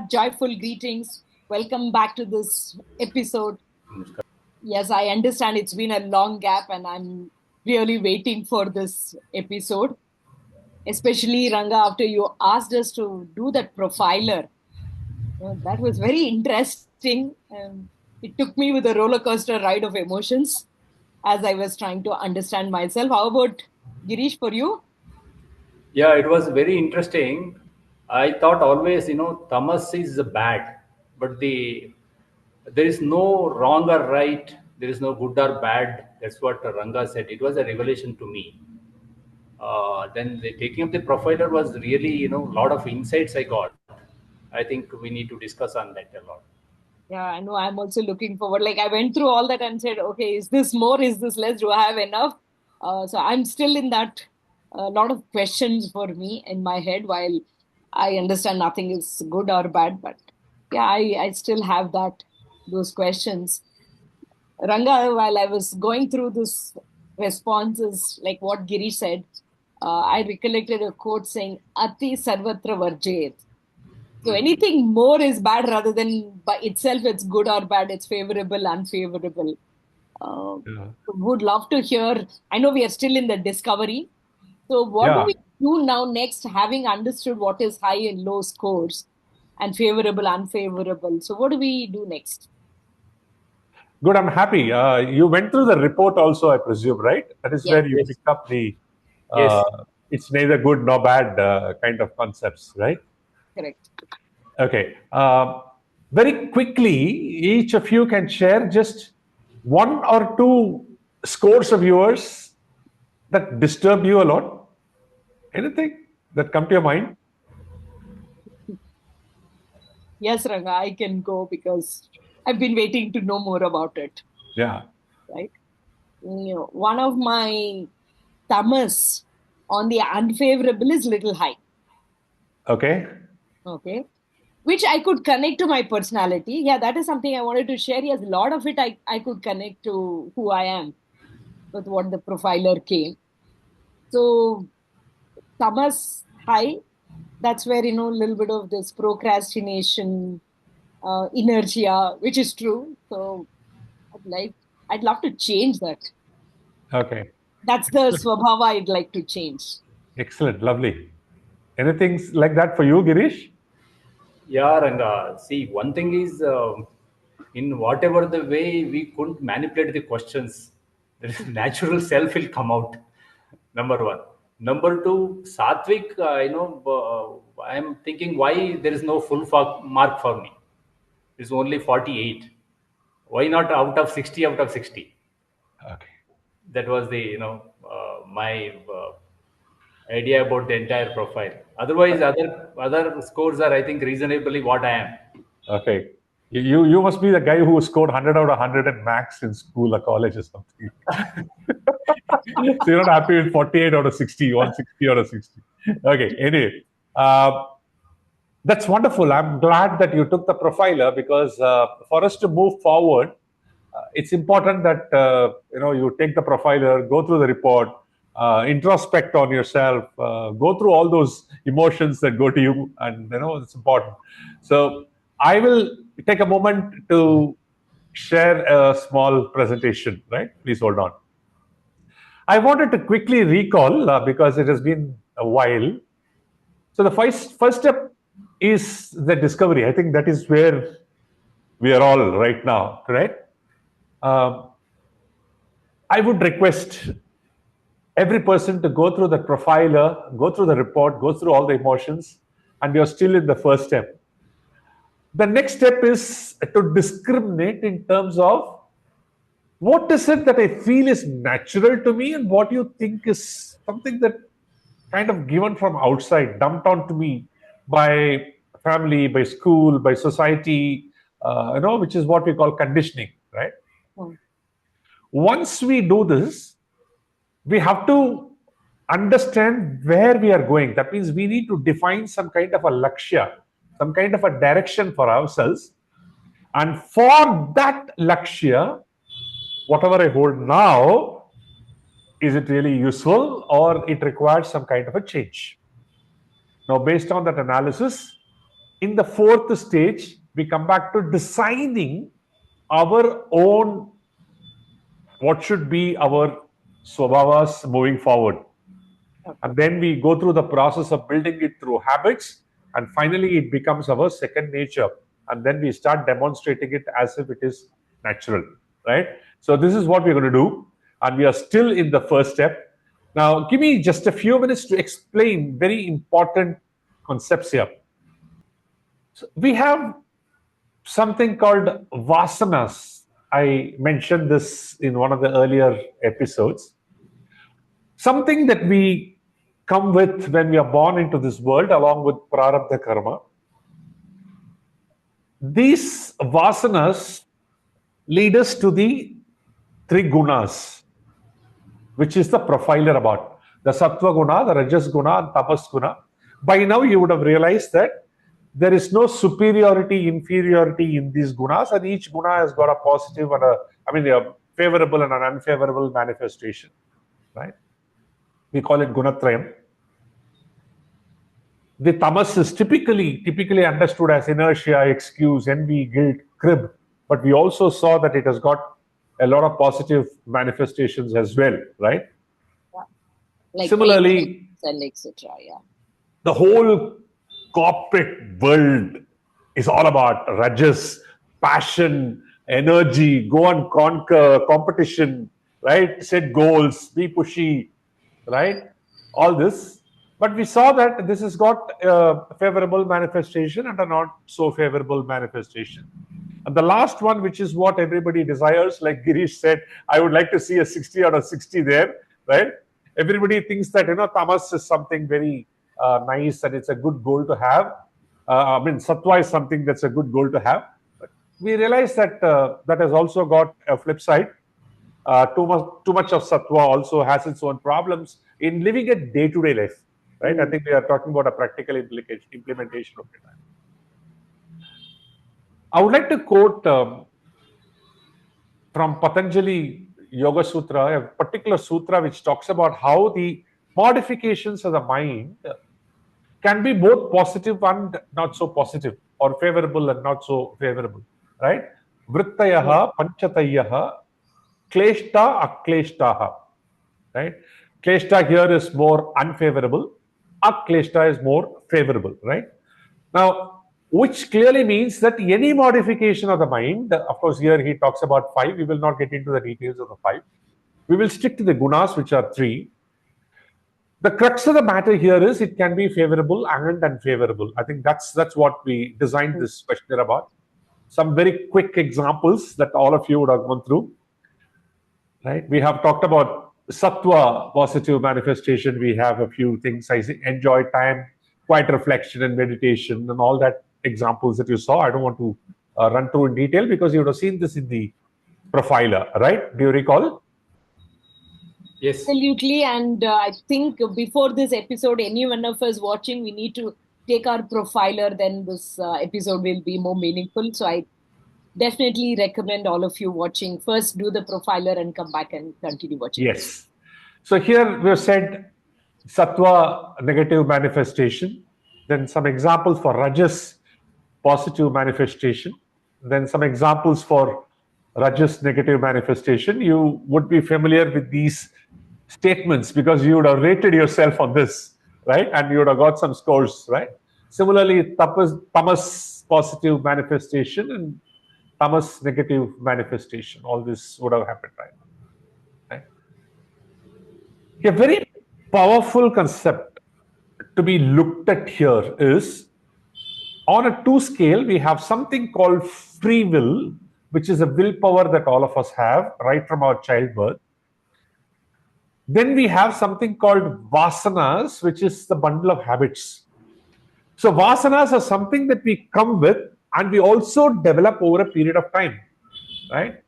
joyful greetings. Welcome back to this episode. Yes, I understand it's been a long gap and I'm really waiting for this episode. Especially, Ranga, after you asked us to do that profiler. That was very interesting. It took me with a roller coaster ride of emotions as I was trying to understand myself. How about Girish for you? Yeah, it was very interesting. I thought always, tamas is bad, but there is no wrong or right. There is no good or bad. That's what Ranga said. It was a revelation to me. Then the taking up the profiler was really, a lot of insights I got. I think we need to discuss on that a lot. Yeah, I know. I'm also looking forward. Like I went through all that and said, okay, is this more? Is this less? Do I have enough? So I'm still in that lot of questions for me in my head. While I understand nothing is good or bad, but yeah, I still have those questions. Ranga, while I was going through this responses, like what Giri said, I recollected a quote saying, "Ati sarvatra varjayet." So anything more is bad rather than by itself it's good or bad, it's favorable, unfavorable. Uh, Yeah. would love to hear. I know we are still in the discovery. So what do Yeah. we do now next, having understood what is high and low scores and favorable, unfavorable? So what do we do next? Good. I'm happy. You went through the report also, I presume, right? That is Yes, where you Yes, picked up the yes. uh, it's neither good nor bad kind of concepts, right? correct. Okay. Very quickly, each of you can share just one or two scores of yours that disturb you a lot. Anything that come to your mind? Yes, Ranga, I can go because I've been waiting to know more about it. Yeah. Right? One of my thumbs on the unfavorable is little high. Okay. Okay. Which I could connect to my personality. Yeah, that is something I wanted to share. Yes, a lot of it I could connect to who I am with what the profiler came. So Thomas high, that's where, a little bit of this procrastination, inertia, which is true. So I'd like, I'd love to change that. Okay. That's the Swabhava I'd like to change. Excellent. Lovely. Anything like that for you, Girish? Yeah, Ranga. See, one thing is, in whatever the way we couldn't manipulate the questions, there is natural self will come out. Number one. Number two, Satvik, I'm thinking why there is no full mark for me. It's only 48. Why not out of 60 out of 60? Okay. That was the, my idea about the entire profile. Otherwise, other scores are, I think, reasonably what I am. Okay. You must be the guy who scored 100 out of 100 in max in school or college or something. So you're not happy with 48 out of 60, 160 out of 60. Okay. Anyway, uh, that's wonderful. I'm glad that you took the profiler because for us to move forward, it's important that you take the profiler, go through the report, introspect on yourself, go through all those emotions that go to you, and it's important. So I will take a moment to share a small presentation. Right? Please hold on. I wanted to quickly recall because it has been a while. So the first step is the discovery. I think that is where we are all right now, correct? Um, I would request every person to go through the profiler, go through the report, go through all the emotions, and you're still in the first step. The next step is to discriminate in terms of what is it that I feel is natural to me and what you think is something that kind of given from outside, dumped onto me by family, by school, by society, which is what we call conditioning, right? Hmm. Once we do this, we have to understand where we are going. That means we need to define some kind of a lakshya, some kind of a direction for ourselves. And for that lakshya, whatever I hold now, is it really useful or it requires some kind of a change? Now, based on that analysis, In the fourth stage, we come back to designing our own, what should be our swabhavas moving forward. And then we go through the process of building it through habits, and finally it becomes our second nature. And then we start demonstrating it as if it is natural, right? So this is what we're going to do. And we are still in the first step. Now, give me just a few minutes to explain very important concepts here. So we have something called vasanas. I mentioned this in one of the earlier episodes. Something that we come with when we are born into this world, along with prarabdha karma. These vasanas lead us to the three gunas, which is the profiler about the sattva guna, the rajas guna, and tapas guna. By now, you would have realized that there is no superiority, inferiority in these gunas, and each guna has got a positive and a favorable and an unfavorable manifestation, right? We call it gunatrayam. The tamas is typically understood as inertia, excuse, envy, guilt, crib. But we also saw that it has got a lot of positive manifestations as well, right? Yeah. Like similarly, and etc. Yeah. The whole corporate world is all about rajas, passion, energy, go and conquer, competition, right? Set goals, be pushy, right? All this. But we saw that this has got a favorable manifestation and a not so favorable manifestation. And the last one, which is what everybody desires, like Girish said, I would like to see a 60 out of 60 there, right? Everybody thinks that, tamas is something very nice and it's a good goal to have. Sattva is something that's a good goal to have. But we realize that that has also got a flip side. Too much of sattva also has its own problems in living a day-to-day life, right? I think we are talking about a practical implementation of it. I would like to quote from Patanjali Yoga Sutra, a particular sutra which talks about how the modifications of the mind can be both positive and not so positive, or favorable and not so favorable, right? Vrittayaha, panchatayaha, kleshta, akleshtaha, right? Kleshta here is more unfavorable, akleshta is more favorable, right? Now, which clearly means that any modification of the mind, of course, here he talks about 5. We will not get into the details of the 5. We will stick to the gunas, which are 3. The crux of the matter here is it can be favorable and unfavorable. I think that's what we designed this questionnaire about. Some very quick examples that all of you would have gone through. Right? We have talked about sattva positive manifestation. We have a few things. I enjoy time, quiet reflection and meditation, and all that examples that you saw. I don't want to run through in detail because you would have seen this in the profiler, right? Do you recall? Yes. Absolutely. And I think before this episode, any one of us watching, we need to take our profiler, then this episode will be more meaningful. So I definitely recommend all of you watching. First, do the profiler and come back and continue watching. Yes. So here we have said sattva negative manifestation, then some examples for rajas positive manifestation, then some examples for rajas negative manifestation. You would be familiar with these statements because you would have rated yourself on this, right? And you would have got some scores, right? Similarly, tamas positive manifestation and tamas negative manifestation. All this would have happened, right? A very powerful concept to be looked at here is on a 2 scale, we have something called free will, which is a willpower that all of us have right from our childbirth. Then we have something called vasanas, which is the bundle of habits. So vasanas are something that we come with and we also develop over a period of time, right?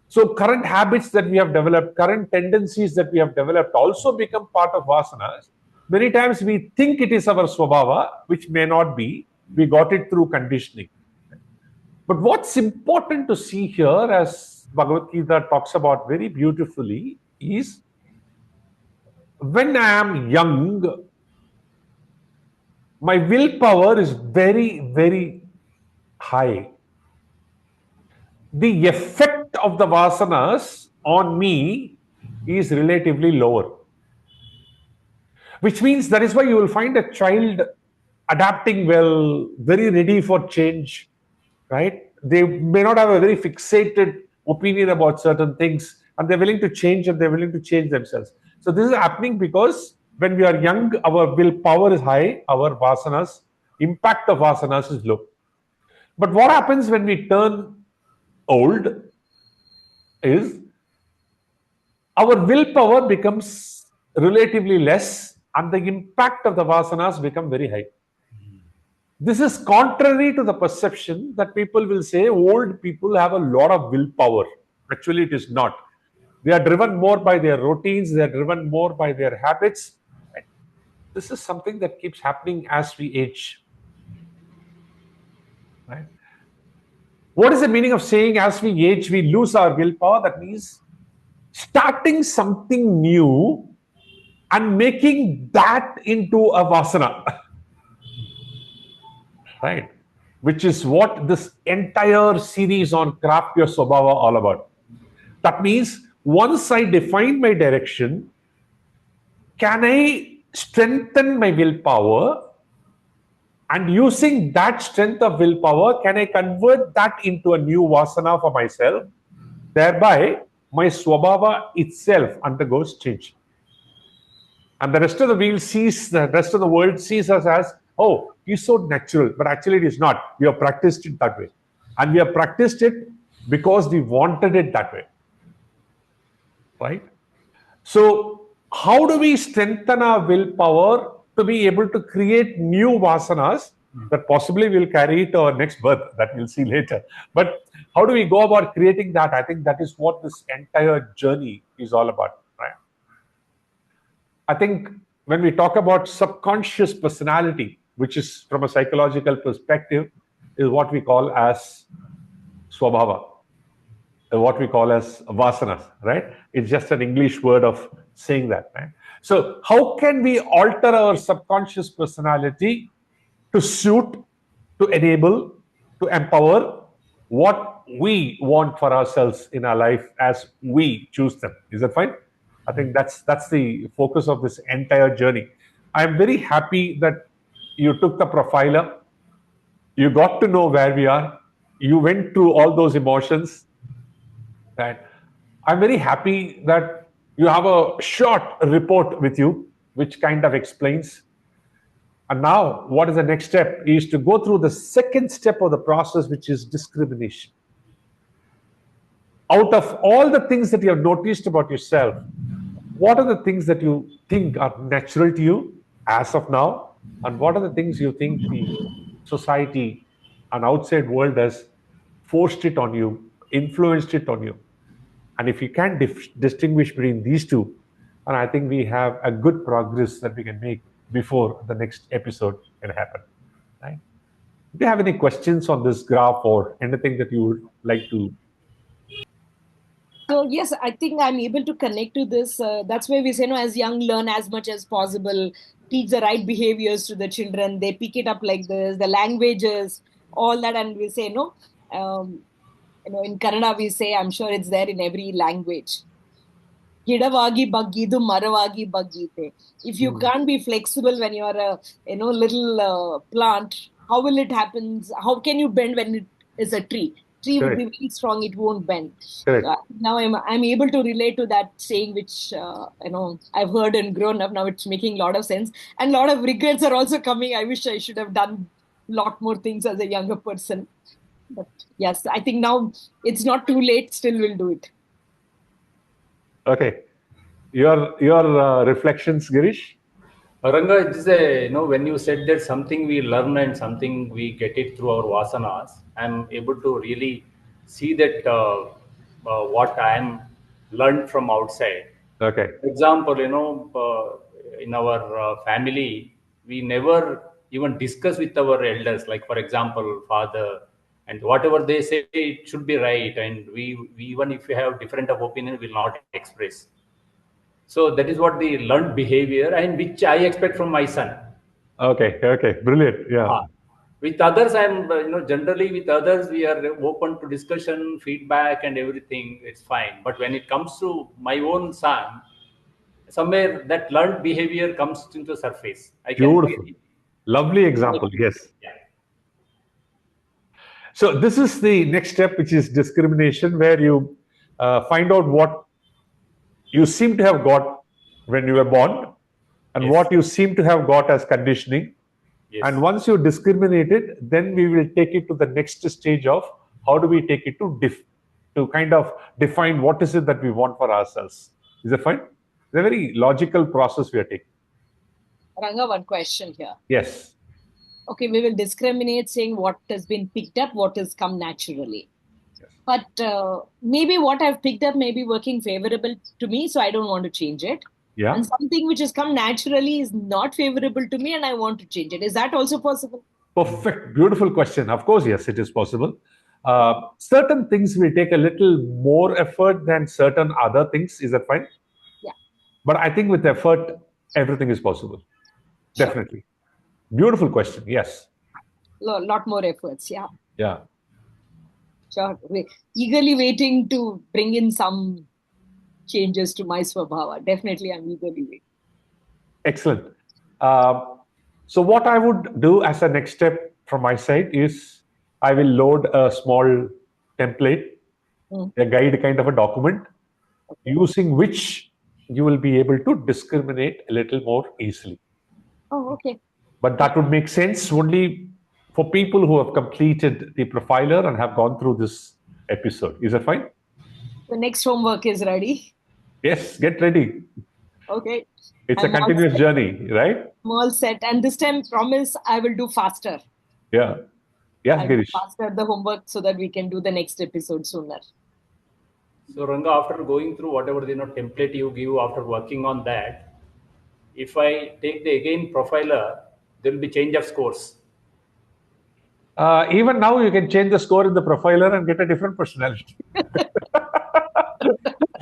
So current habits that we have developed, current tendencies that we have developed also become part of vasanas. Many times we think it is our swabhava, which may not be. We got it through conditioning. But what's important to see here, as Bhagavad Gita talks about very beautifully, is when I am young, my willpower is very, very high. The effect of the vasanas on me is relatively lower. Which means that is why you will find a child adapting well, very ready for change, right? They may not have a very fixated opinion about certain things, and they're willing to change and they're willing to change themselves. So this is happening because when we are young, our willpower is high, our vasanas, impact of vasanas is low. But what happens when we turn old is our willpower becomes relatively less and the impact of the vasanas become very high. This is contrary to the perception that people will say old people have a lot of willpower. Actually, it is not. They are driven more by their routines, they are driven more by their habits. This is something that keeps happening as we age. Right? What is the meaning of saying as we age, we lose our willpower? That means starting something new and making that into a vasana. Right? Which is what this entire series on Craft Your Swabhava all about. That means once I define my direction, can I strengthen my willpower? And using that strength of willpower, can I convert that into a new vasana for myself? Thereby, my Swabhava itself undergoes change. And the rest of the world sees us as, oh, he's so natural. But actually, it is not. We have practiced it that way. And we have practiced it because we wanted it that way. Right? So, how do we strengthen our willpower to be able to create new vasanas that possibly will carry to our next birth? That we'll see later. But how do we go about creating that? I think that is what this entire journey is all about. Right? I think when we talk about subconscious personality, which is from a psychological perspective, is what we call as Swabhava, what we call as vasanas, right? It's just an English word of saying that, right? So how can we alter our subconscious personality to suit, to enable, to empower what we want for ourselves in our life as we choose them? Is that fine? I think that's the focus of this entire journey. I'm very happy that you took the profiler, you got to know where we are, you went through all those emotions. Right. I'm very happy that you have a short report with you, which kind of explains. And now, what is the next step? Is to go through the second step of the process, which is discrimination. Out of all the things that you have noticed about yourself, what are the things that you think are natural to you as of now? And what are the things you think the society and outside world has forced it on you, influenced it on you? And if you can distinguish between these two, and I think we have a good progress that we can make before the next episode can happen. Right? Do you have any questions on this graph or anything that you would like to? So yes, I think I'm able to connect to this. That's why we say, as young, learn as much as possible. Teach the right behaviors to the children. They pick it up like this. The languages, all that, and we say, in Kannada we say, I'm sure it's there in every language. Gidavagi baggidu maravagi baggite. If you can't be flexible when you're a little plant, how will it happen? How can you bend when it is a tree? Tree would be very strong; it won't bend. Now I'm able to relate to that saying, which I've heard and grown up. Now it's making a lot of sense, and a lot of regrets are also coming. I wish I should have done a lot more things as a younger person. But yes, I think now it's not too late. Still, we'll do it. Okay, your reflections, Girish. Ranga, it is when you said that something we learn and something we get it through our vasanas, I'm able to really see that what I am learned from outside. Okay. For example, in our family, we never even discuss with our elders. Like, for example, father, and whatever they say, it should be right. And we even if we have different of opinion, will not express. So that is what the learned behavior, and which I expect from my son. Okay, brilliant. Yeah. With others, I'm generally with others we are open to discussion, feedback, and everything. It's fine. But when it comes to my own son, somewhere that learned behavior comes into surface. I can Beautiful. really, Lovely example. Yes. yeah. So this is the next step, which is discrimination, where you find out what you seem to have got when you were born and Yes. what you seem to have got as conditioning. Yes. And once you discriminate it, then we will take it to the next stage of how do we take it to kind of define what is it that we want for ourselves. Is that fine? It's a very logical process we are taking. Ranga, one question here. Yes. Okay, we will discriminate saying what has been picked up, what has come naturally. Yes. But maybe what I've picked up may be working favorable to me, so I don't want to change it. Yeah. And something which has come naturally is not favorable to me and I want to change it. Is that also possible? Perfect. Beautiful question. Of course, yes, it is possible. Certain things will take a little more effort than certain other things. Is that fine? Yeah. But I think with effort, everything is possible. Sure. Definitely. Beautiful question. Yes. Lot more efforts. Yeah. Yeah. Sure. We're eagerly waiting to bring in some changes to my Swabhava. Definitely, I'm eagerly waiting. Excellent. So what I would do as a next step from my side is I will load a small template, a guide kind of a document, using which you will be able to discriminate a little more easily. Oh, okay. But that would make sense only for people who have completed the profiler and have gone through this episode. Is that fine? The next homework is ready. Yes, get ready. Okay. It's a continuous journey, right? I'm all set. And this time, promise I will do faster. Yeah. Yes, I'll do Girish. faster the homework so that we can do the next episode sooner. So Ranga, after going through whatever template you give after working on that, if I take the again profiler, there will be change of scores. Even now, you can change the score in the profiler and get a different personality.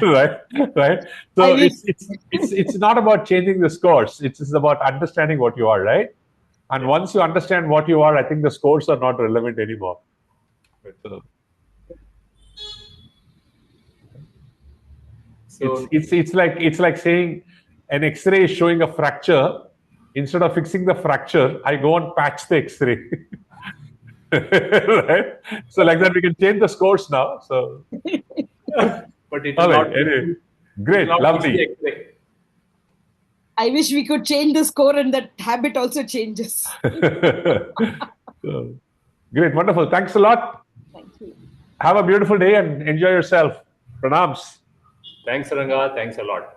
right. So it's not about changing the scores. It's about understanding what you are, right? And once you understand what you are, I think the scores are not relevant anymore. So it's like saying an X-ray is showing a fracture. Instead of fixing the fracture, I go and patch the X-ray. Right? So like that, we can change the scores now. So, but it will not. Anyway, great, lovely. I wish we could change the score and that habit also changes. So, great, wonderful. Thanks a lot. Thank you. Have a beautiful day and enjoy yourself. Pranams. Thanks, Ranga. Thanks a lot.